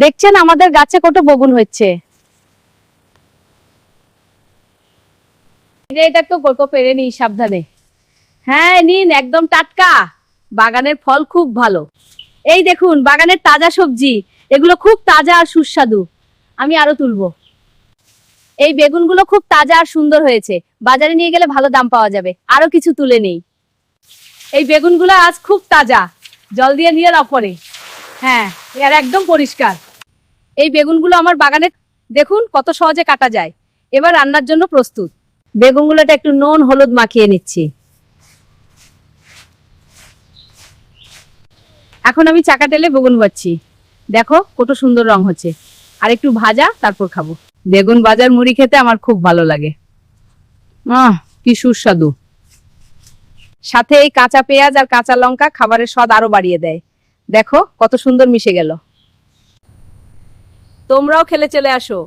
দেখছেন আমাদের গাছে কত বেগুন হচ্ছে। এটা তো গল্প পেরে নিই সাবধানে। হ্যাঁ নিন, একদম টাটকা। বাগানের ফল খুব ভালো। এই দেখুন বাগানের তাজা সবজি, এগুলো খুব তাজা আর সুস্বাদু। আমি আরো তুলবো। এই বেগুনগুলো খুব তাজা আর সুন্দর হয়েছে, বাজারে নিয়ে গেলে ভালো দাম পাওয়া যাবে। আরো কিছু তুলে নেই। এই বেগুনগুলো আজ খুব তাজা, জল দিয়ে নিয়ে পরে। হ্যাঁ, আর একদম পরিষ্কার। এই বেগুনগুলো আমার বাগানে, দেখুন কত সহজে কাটা যায়। এবার রান্নার জন্য প্রস্তুত। বেগুনগুলোটা একটু নুন হলুদ মাখিয়ে নিচ্ছি। এখন আমি চাকা টেলে বেগুন ভাজছি। দেখো কত সুন্দর রং হচ্ছে। আর একটু ভাজা, তারপর খাবো। বেগুন ভাজার মুড়ি খেতে আমার খুব ভালো লাগে। কি সুস্বাদু। সাথে এই কাঁচা পেঁয়াজ আর কাঁচা লঙ্কা খাবারের স্বাদ আরো বাড়িয়ে দেয়। দেখো কত সুন্দর মিশে গেল। তোমরাও খেলে চলে আসো।